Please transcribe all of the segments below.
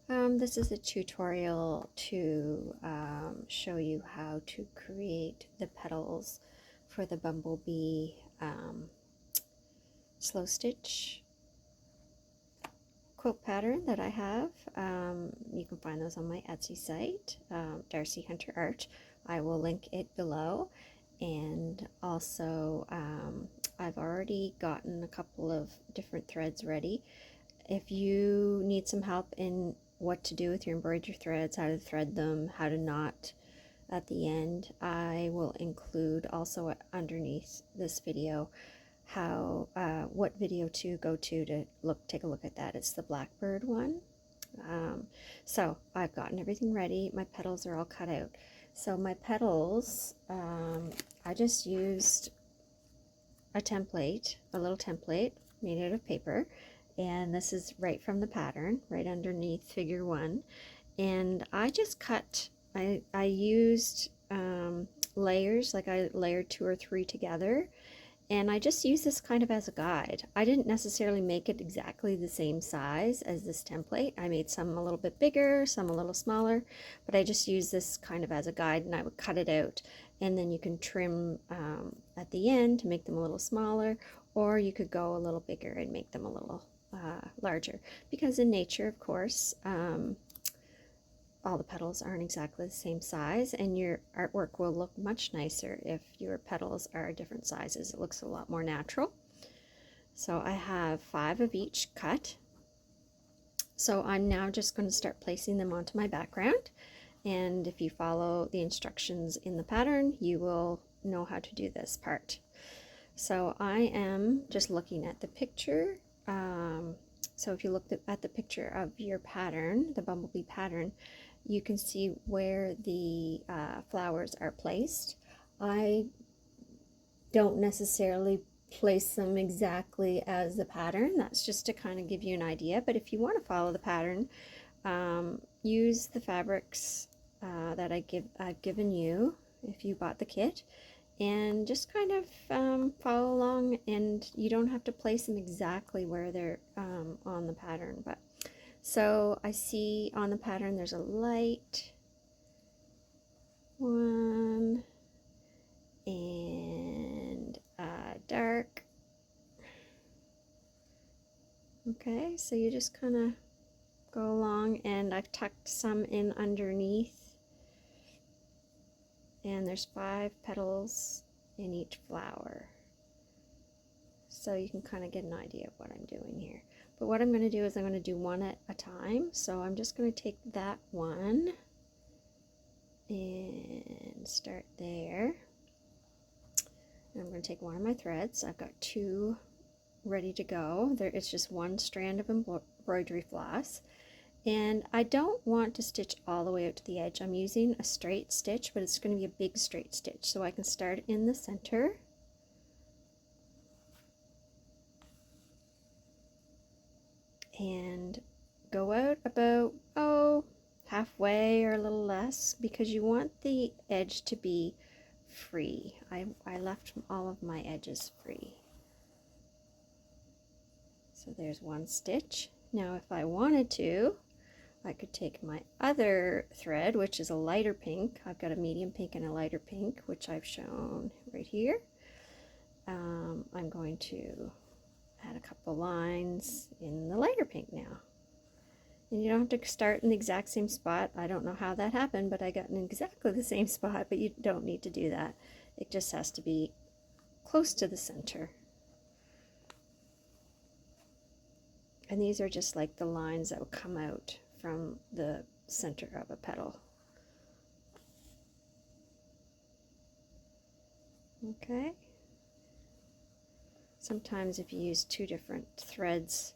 This is a tutorial to show you how to create the petals for the Bumblebee slow stitch quilt pattern that I have. You can find those on my Etsy site, Darcy Hunter Art. I will link it below, and also I've already gotten a couple of different threads ready. If you need some help in what to do with your embroidery threads, how to thread them, how to knot at the end, I will include also underneath this video how what video to go to take a look at that. It's the blackbird one. So I've gotten everything ready. My petals are all cut out. So my petals, I just used a template, a little template made out of paper, and this is right from the pattern, right underneath figure 1. And I just cut, I used layers, like I layered 2 or 3 together, and I just used this kind of as a guide. I didn't necessarily make it exactly the same size as this template. I made some a little bit bigger, some a little smaller, but I just used this kind of as a guide, and I would cut it out, and then you can trim at the end to make them a little smaller, or you could go a little bigger and make them a little larger, because in nature, of course, all the petals aren't exactly the same size, and your artwork will look much nicer if your petals are different sizes. It looks a lot more natural. So I have 5 of each cut. So I'm now just going to start placing them onto my background, and if you follow the instructions in the pattern, you will know how to do this part. So I am just looking at the picture. So if you look at the picture of your pattern, the Bumblebee pattern, you can see where the flowers are placed. I don't necessarily place them exactly as the pattern. That's just to kind of give you an idea. But if you want to follow the pattern, use the fabrics that I've given you if you bought the kit, and just kind of follow along, and you don't have to place them exactly where they're on the pattern. But so I see on the pattern there's a light one and a dark. Okay, so you just kind of go along, and I've tucked some in underneath, and there's 5 petals in each flower, so you can kind of get an idea of what I'm doing here. But what I'm going to do is I'm going to do one at a time. So I'm just going to take that one and start there. And I'm going to take one of my threads. I've got 2 ready to go. It's just 1 strand of embroidery floss. And I don't want to stitch all the way out to the edge. I'm using a straight stitch, but it's going to be a big straight stitch. So I can start in the center. And go out about, halfway or a little less, because you want the edge to be free. I left all of my edges free. So there's 1 stitch. Now if I wanted to, I could take my other thread, which is a lighter pink. I've got a medium pink and a lighter pink, which I've shown right here. I'm going to add a couple lines in the lighter pink now. And you don't have to start in the exact same spot. I don't know how that happened, but I got in exactly the same spot, but you don't need to do that. It just has to be close to the center. And these are just like the lines that would come out from the center of a petal. Okay. Sometimes if you use 2 different threads,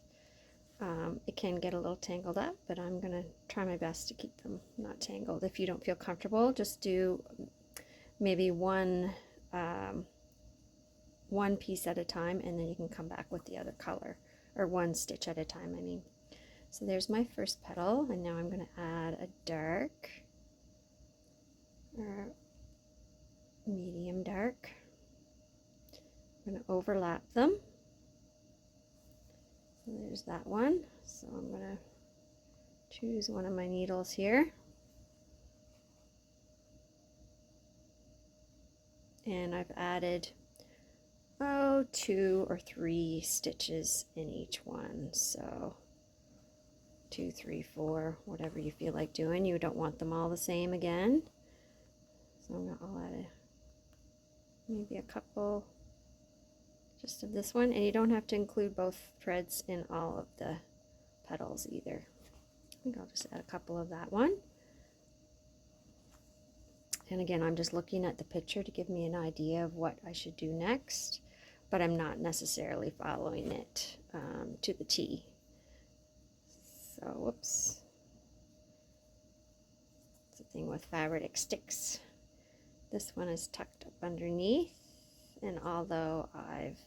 it can get a little tangled up, but I'm going to try my best to keep them not tangled. If you don't feel comfortable, just do maybe one piece at a time, and then you can come back with the other color, or 1 stitch at a time, I mean. So there's my first petal, and now I'm going to add a dark, or medium dark. I'm going to overlap them. So there's that one. So I'm going to choose one of my needles here. And I've added 2 or 3 stitches in each one. So 2, 3, 4, whatever you feel like doing. You don't want them all the same again. So I'll add maybe a couple just of this one. And you don't have to include both threads in all of the petals either. I think I'll just add a couple of that one. And again, I'm just looking at the picture to give me an idea of what I should do next, but I'm not necessarily following it to the T. So, whoops. It's the thing with fabric, it sticks. This one is tucked up underneath, and although I've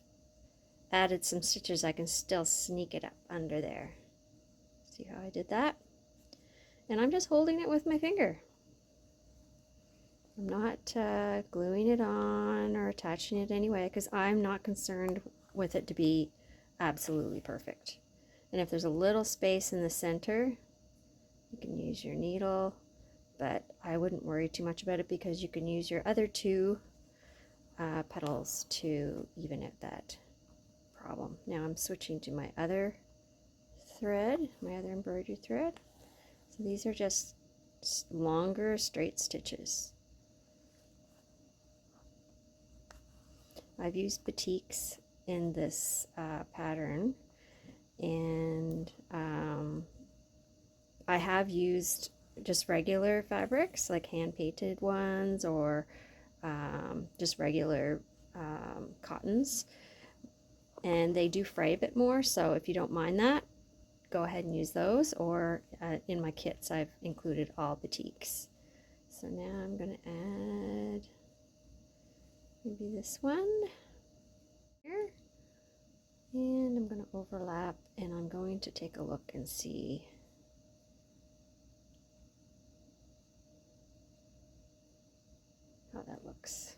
added some stitches, I can still sneak it up under there. See how I did that? And I'm just holding it with my finger. I'm not gluing it on or attaching it anyway, because I'm not concerned with it to be absolutely perfect. And if there's a little space in the center, you can use your needle, but I wouldn't worry too much about it because you can use your other 2 petals to even out that problem. Now I'm switching to my other thread, my other embroidery thread. So these are just longer straight stitches. I've used batiks in this pattern, and I have used just regular fabrics like hand painted ones or just regular cottons, and they do fray a bit more, so if you don't mind that, go ahead and use those, or in my kits I've included all batiks. So now I'm going to add maybe this one here, and I'm going to overlap, and I'm going to take a look and see how that looks.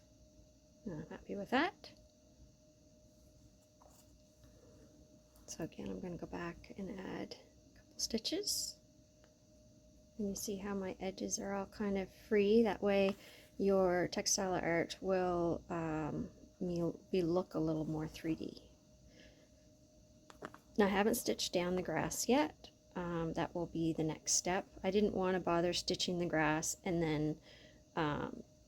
I'm happy with that. So again, I'm going to go back and add a couple stitches, and you see how my edges are all kind of free. That way your textile art will look a little more 3D. Now I haven't stitched down the grass yet. That will be the next step. I didn't want to bother stitching the grass and then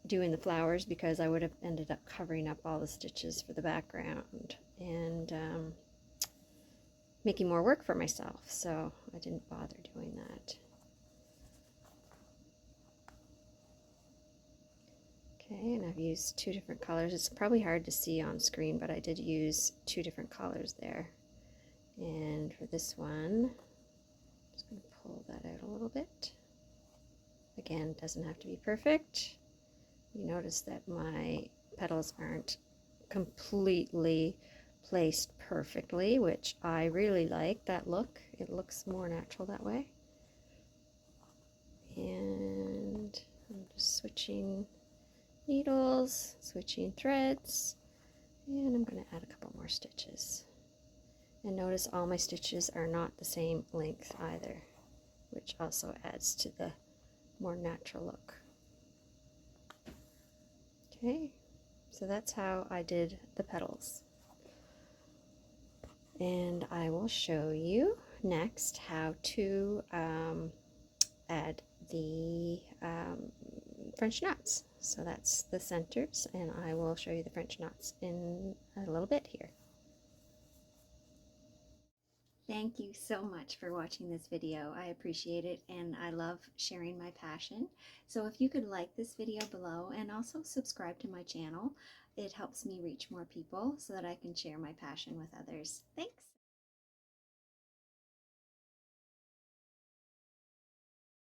doing the flowers, because I would have ended up covering up all the stitches for the background and making more work for myself, so I didn't bother doing that. Okay, and I've used 2 different colors. It's probably hard to see on screen, but I did use 2 different colors there. And for this one, I'm just going to pull that out a little bit. Again, it doesn't have to be perfect. You notice that my petals aren't completely placed perfectly, which I really like that look. It looks more natural that way. And I'm just switching needles, switching threads, and I'm going to add a couple more stitches. And notice all my stitches are not the same length either, which also adds to the more natural look. Okay, so that's how I did the petals. And I will show you next how to add the French knots. So that's the centers, and I will show you the French knots in a little bit here. Thank you so much for watching this video. I appreciate it, and I love sharing my passion. So if you could like this video below and also subscribe to my channel, it helps me reach more people so that I can share my passion with others. Thanks!